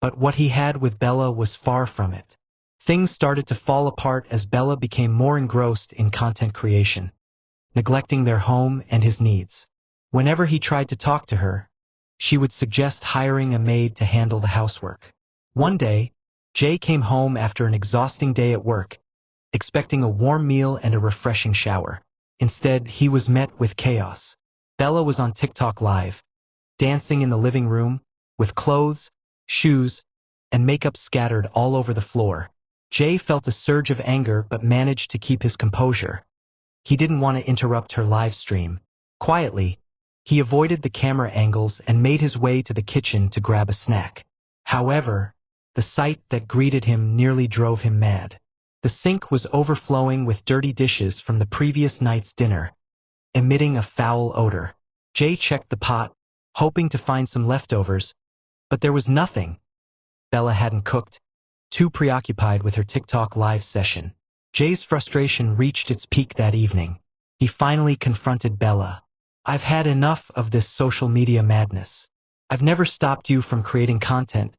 But what he had with Bella was far from it. Things started to fall apart as Bella became more engrossed in content creation, neglecting their home and his needs. Whenever he tried to talk to her, she would suggest hiring a maid to handle the housework. One day, Jay came home after an exhausting day at work, expecting a warm meal and a refreshing shower. Instead, he was met with chaos. Bella was on TikTok Live, dancing in the living room, with clothes, shoes, and makeup scattered all over the floor. Jay felt a surge of anger but managed to keep his composure. He didn't want to interrupt her live stream. Quietly, he avoided the camera angles and made his way to the kitchen to grab a snack. However, the sight that greeted him nearly drove him mad. The sink was overflowing with dirty dishes from the previous night's dinner, emitting a foul odor. Jay checked the pot, hoping to find some leftovers, but there was nothing. Bella hadn't cooked, too preoccupied with her TikTok Live session. Jay's frustration reached its peak that evening. He finally confronted Bella. "I've had enough of this social media madness. I've never stopped you from creating content,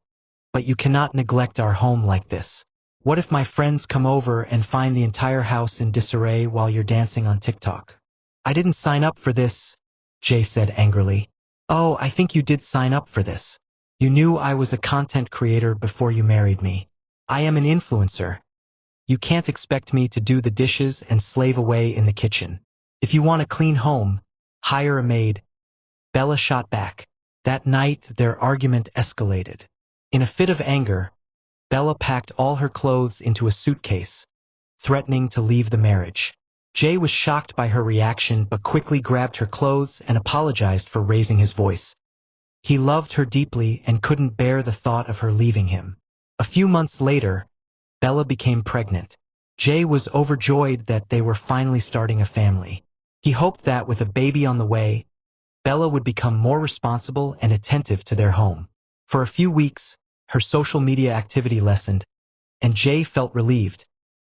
but you cannot neglect our home like this. What if my friends come over and find the entire house in disarray while you're dancing on TikTok?" "I didn't sign up for this," Jay said angrily. "Oh, I think you did sign up for this. You knew I was a content creator before you married me. I am an influencer. You can't expect me to do the dishes and slave away in the kitchen. If you want a clean home, hire a maid." Bella shot back. That night, their argument escalated. In a fit of anger, Bella packed all her clothes into a suitcase, threatening to leave the marriage. Jay was shocked by her reaction but quickly grabbed her clothes and apologized for raising his voice. He loved her deeply and couldn't bear the thought of her leaving him. A few months later, Bella became pregnant. Jay was overjoyed that they were finally starting a family. He hoped that with a baby on the way, Bella would become more responsible and attentive to their home. For a few weeks, her social media activity lessened, and Jay felt relieved,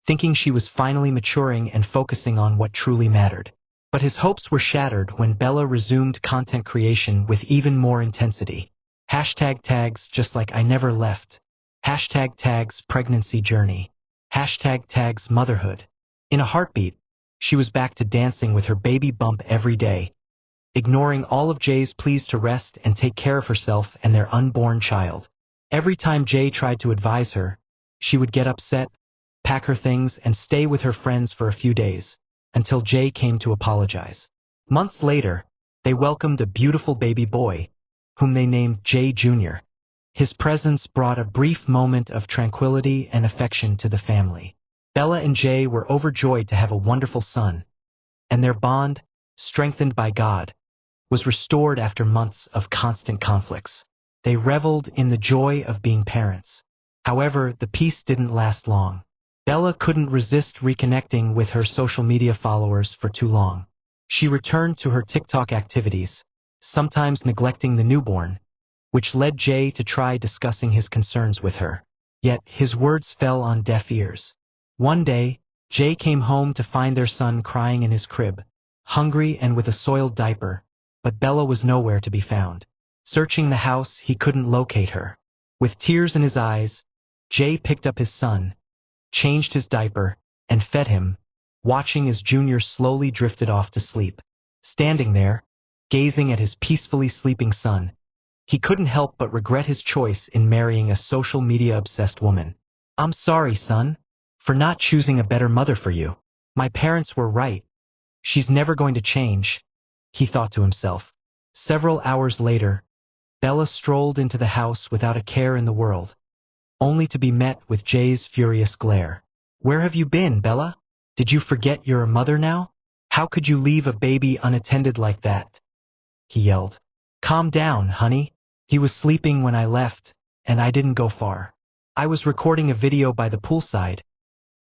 thinking she was finally maturing and focusing on what truly mattered. But his hopes were shattered when Bella resumed content creation with even more intensity. #tags just like I never left. #tags pregnancy journey. #tags motherhood. In a heartbeat, she was back to dancing with her baby bump every day, ignoring all of Jay's pleas to rest and take care of herself and their unborn child. Every time Jay tried to advise her, she would get upset, pack her things, and stay with her friends for a few days, until Jay came to apologize. Months later, they welcomed a beautiful baby boy, whom they named Jay Jr. His presence brought a brief moment of tranquility and affection to the family. Bella and Jay were overjoyed to have a wonderful son, and their bond, strengthened by God, was restored after months of constant conflicts. They reveled in the joy of being parents. However, the peace didn't last long. Bella couldn't resist reconnecting with her social media followers for too long. She returned to her TikTok activities, sometimes neglecting the newborn, which led Jay to try discussing his concerns with her. Yet his words fell on deaf ears. One day, Jay came home to find their son crying in his crib, hungry and with a soiled diaper, but Bella was nowhere to be found. Searching the house, he couldn't locate her. With tears in his eyes, Jay picked up his son, changed his diaper, and fed him, watching as Junior slowly drifted off to sleep. Standing there, gazing at his peacefully sleeping son, he couldn't help but regret his choice in marrying a social media-obsessed woman. "I'm sorry, son, for not choosing a better mother for you. My parents were right. She's never going to change," he thought to himself. Several hours later, Bella strolled into the house without a care in the world, only to be met with Jay's furious glare. "Where have you been, Bella? Did you forget you're a mother now? How could you leave a baby unattended like that?" he yelled. "Calm down, honey. He was sleeping when I left, and I didn't go far. I was recording a video by the poolside.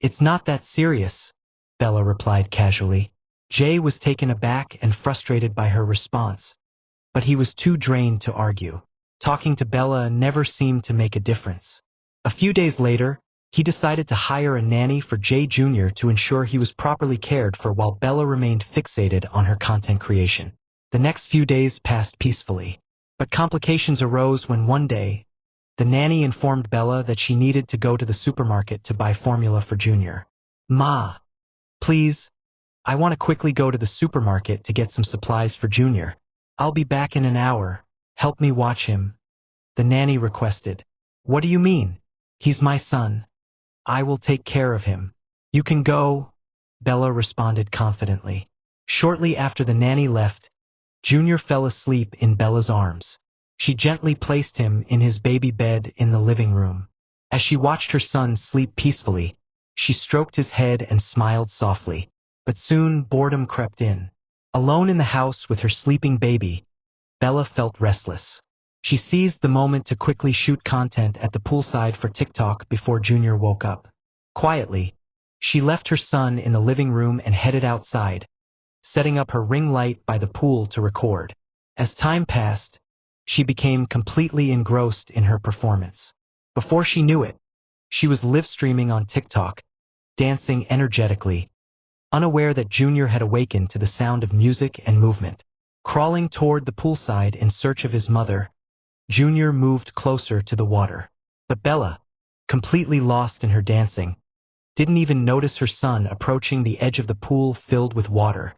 It's not that serious," Bella replied casually. Jay was taken aback and frustrated by her response, but he was too drained to argue. Talking to Bella never seemed to make a difference. A few days later, he decided to hire a nanny for Jay Jr. to ensure he was properly cared for while Bella remained fixated on her content creation. The next few days passed peacefully, but complications arose when one day, The nanny informed Bella that she needed to go to the supermarket to buy formula for Junior. "Ma, please, I want to quickly go to the supermarket to get some supplies for Junior. I'll be back in an hour. Help me watch him," the nanny requested. "What do you mean? He's my son. I will take care of him. You can go," Bella responded confidently. Shortly after the nanny left, Junior fell asleep in Bella's arms. She gently placed him in his baby bed in the living room. As she watched her son sleep peacefully, she stroked his head and smiled softly. But soon boredom crept in. Alone in the house with her sleeping baby, Bella felt restless. She seized the moment to quickly shoot content at the poolside for TikTok before Junior woke up. Quietly, she left her son in the living room and headed outside, setting up her ring light by the pool to record. As time passed, she became completely engrossed in her performance. Before she knew it, she was live streaming on TikTok, dancing energetically, unaware that Junior had awakened to the sound of music and movement. Crawling toward the poolside in search of his mother, Junior moved closer to the water. But Bella, completely lost in her dancing, didn't even notice her son approaching the edge of the pool filled with water.